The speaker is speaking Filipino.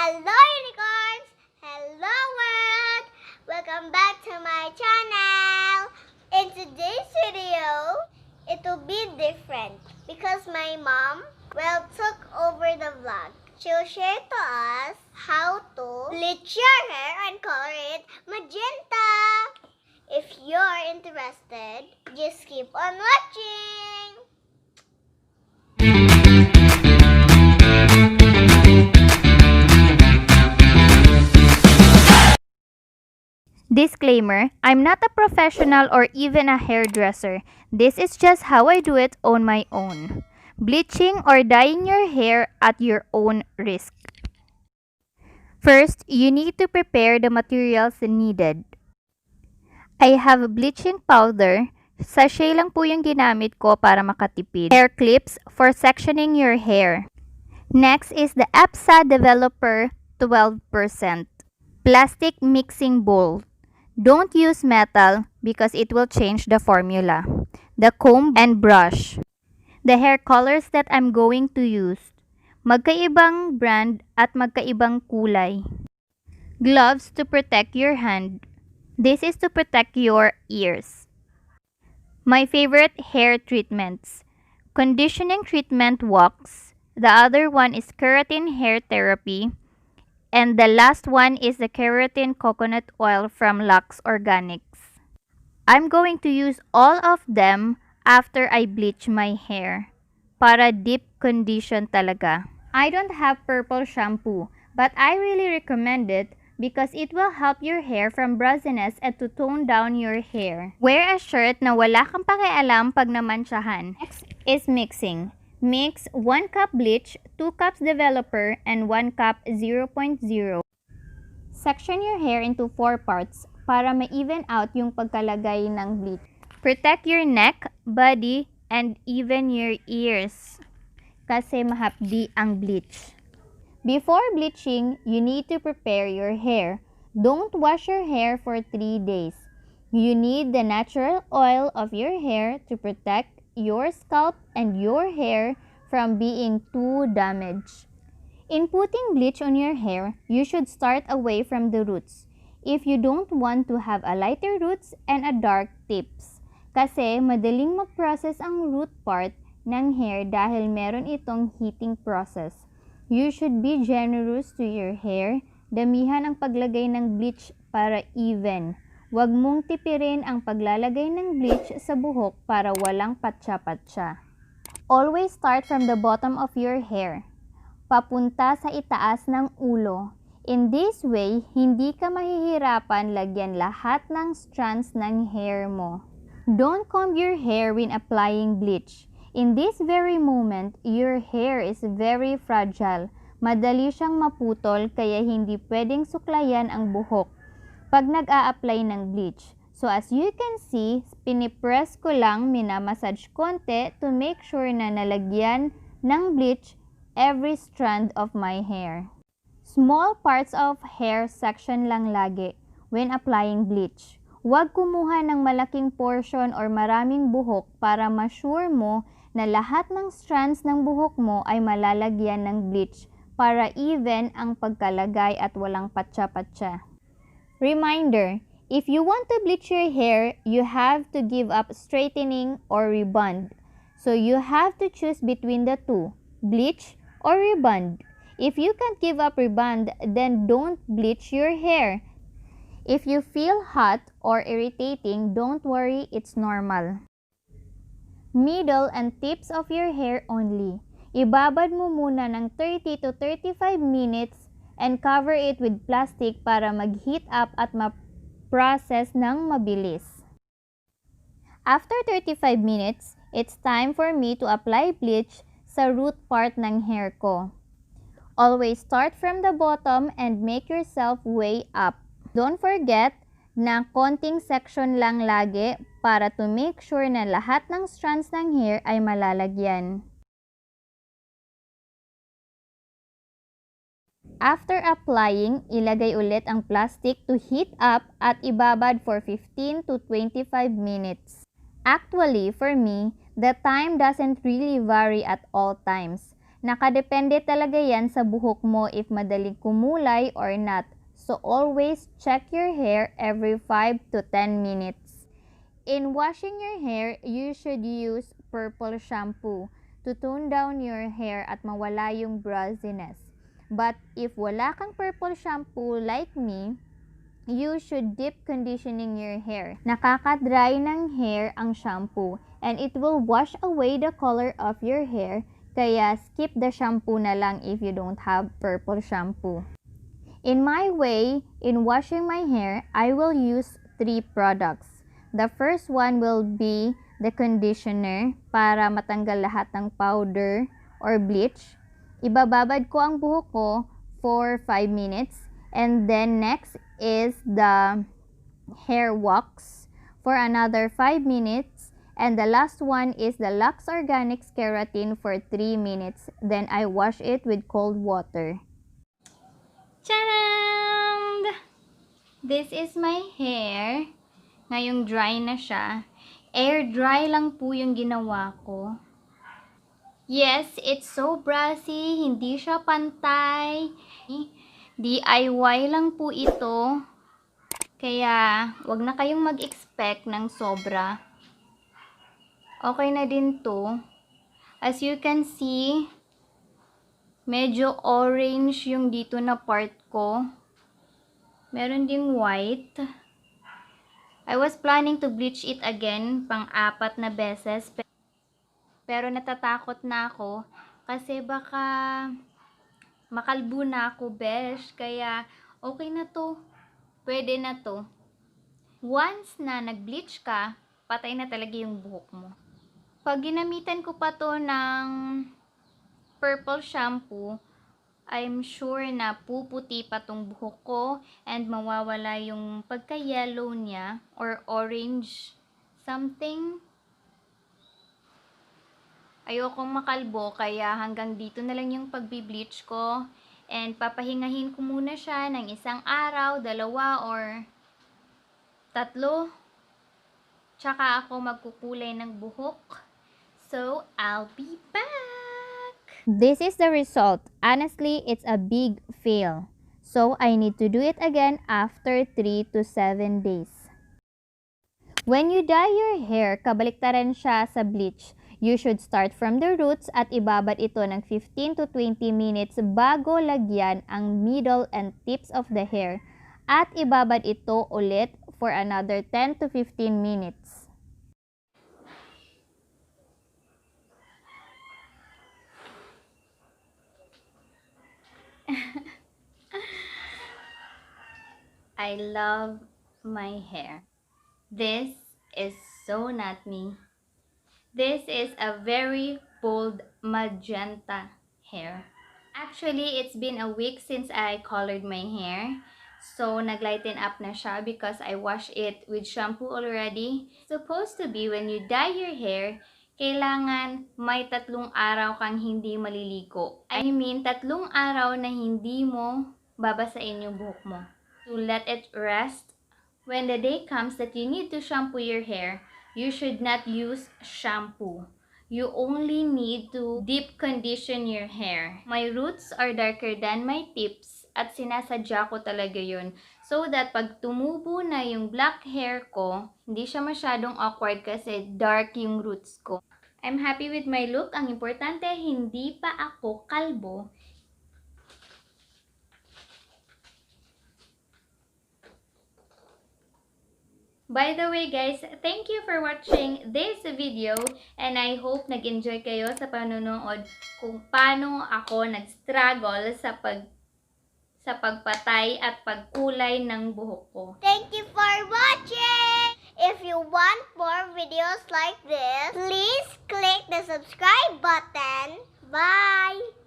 Hello unicorns! Hello world! Welcome back to my channel! In today's video, it will be different because my mom took over the vlog. She'll share to us how to bleach your hair and color it magenta. If you're interested, just keep on watching! Disclaimer, I'm not a professional or even a hairdresser. This is just how I do it on my own. Bleaching or dyeing your hair at your own risk. First, you need to prepare the materials needed. I have bleaching powder. Sachet lang po yung ginamit ko para makatipid. Hair clips for sectioning your hair. Next is the EPSA Developer 12%. Plastic mixing bowl. Don't use metal because it will change the formula. The comb and brush. The hair colors that I'm going to use. Magkaibang brand at magkaibang kulay. Gloves to protect your hand. This is to protect your ears. My favorite hair treatments. Conditioning treatment wax. The other one is keratin hair therapy. And the last one is the keratin coconut oil from Lux Organics. I'm going to use all of them after I bleach my hair. Para deep condition talaga. I don't have purple shampoo, but I really recommend it because it will help your hair from browsiness and to tone down your hair. Wear a shirt na wala kang pakialam pag namansyahan. Next is mixing. Mix 1 cup bleach, 2 cups developer, and 1 cup 0.0. Section your hair into 4 parts para ma-even out yung pagkalagay ng bleach. Protect your neck, body, and even your ears kasi mahapdi ang bleach. Before bleaching, you need to prepare your hair. Don't wash your hair for 3 days. You need the natural oil of your hair to protect your scalp and your hair from being too damaged. In putting bleach on your hair, you should start away from the roots if you don't want to have a lighter roots and a dark tips. Kasi madaling mag-process ang root part ng hair dahil meron itong heating process. You should be generous to your hair. Damihan ang paglagay ng bleach para even. Huwag mong tipirin ang paglalagay ng bleach sa buhok para walang patsa-patsa. Always start from the bottom of your hair, papunta sa itaas ng ulo. In this way, hindi ka mahihirapan lagyan lahat ng strands ng hair mo. Don't comb your hair when applying bleach. In this very moment, your hair is very fragile. Madali siyang maputol kaya hindi pwedeng suklayan ang buhok pag nag-a-apply ng bleach. So as you can see, pinipress ko lang, minamassage konti to make sure na nalagyan ng bleach every strand of my hair. Small parts of hair section lang lagi when applying bleach. Huwag kumuha ng malaking portion or maraming buhok para ma-sure mo na lahat ng strands ng buhok mo ay malalagyan ng bleach para even ang pagkalagay at walang patsa-patsa. Reminder, if you want to bleach your hair, you have to give up straightening or rebond. So you have to choose between the two, bleach or rebond. If you can't give up rebond, then don't bleach your hair. If you feel hot or irritating, don't worry, it's normal. Middle and tips of your hair only. Ibabad mo muna ng 30 to 35 minutes and cover it with plastic para mag-heat up at ma-process ng mabilis. After 35 minutes, it's time for me to apply bleach sa root part ng hair ko. Always start from the bottom and make yourself way up. Don't forget na konting section lang lagi para to make sure na lahat ng strands ng hair ay malalagyan. After applying, ilagay ulit ang plastic to heat up at ibabad for 15 to 25 minutes. Actually, for me, the time doesn't really vary at all times. Nakadepende talaga yan sa buhok mo if madaling kumulay or not. So always check your hair every 5 to 10 minutes. In washing your hair, you should use purple shampoo to tone down your hair at mawala yung browsiness. But if wala kang purple shampoo like me, you should deep conditioning your hair. Nakaka-dry ng hair ang shampoo and it will wash away the color of your hair, kaya skip the shampoo na lang if you don't have purple shampoo. In my way, in washing my hair, I will use 3 products. The first one will be the conditioner para matanggal lahat ng powder or bleach. Ibababad ko ang buhok ko for 5 minutes. And then next is the hair wax for another 5 minutes. And the last one is the Lux Organics Keratin for 3 minutes. Then I wash it with cold water. Tcharam! This is my hair. Ngayong dry na siya. Air dry lang po yung ginawa ko. Yes, it's so brassy. Hindi siya pantay. DIY lang po ito. Kaya, wag na kayong mag-expect ng sobra. Okay na din to. As you can see, medyo orange yung dito na part ko. Meron ding white. I was planning to bleach it again, pang-4 na beses. Pero natatakot na ako kasi baka makalbo na ako, besh. Kaya, okay na to. Pwede na to. Once na nag-bleach ka, patay na talaga yung buhok mo. Pag ginamitan ko pa to ng purple shampoo, I'm sure na puputi pa tong buhok ko and mawawala yung pagka-yellow niya or orange something. Ayokong makalbo, kaya hanggang dito na lang yung pagbi-bleach ko. And papahingahin ko muna siya ng 1 araw, 2 or 3. Tsaka ako magkukulay ng buhok. So, I'll be back! This is the result. Honestly, it's a big fail. So, I need to do it again after 3 to 7 days. When you dye your hair, kabaliktaran siya sa bleach. You should start from the roots at ibabad ito ng 15 to 20 minutes bago lagyan ang middle and tips of the hair. At ibabad ito ulit for another 10 to 15 minutes. I love my hair. This is so not me. This is a very bold magenta hair. Actually, it's been a week since I colored my hair. So, naglighten up na siya because I washed it with shampoo already. Supposed to be when you dye your hair, kailangan may 3 araw kang hindi maliligo. I mean, 3 araw na hindi mo babasain yung buhok mo. To let it rest. When the day comes that you need to shampoo your hair, you should not use shampoo. You only need to deep condition your hair. My roots are darker than my tips at sinasadya ko talaga yun. So that pag tumubo na yung black hair ko, hindi siya masyadong awkward kasi dark yung roots ko. I'm happy with my look. Ang importante, hindi pa ako kalbo. By the way guys, thank you for watching this video and I hope nag-enjoy kayo sa panonood kung paano ako nag-struggle sa pagpatay at pagkulay ng buhok ko. Thank you for watching! If you want more videos like this, please click the subscribe button. Bye!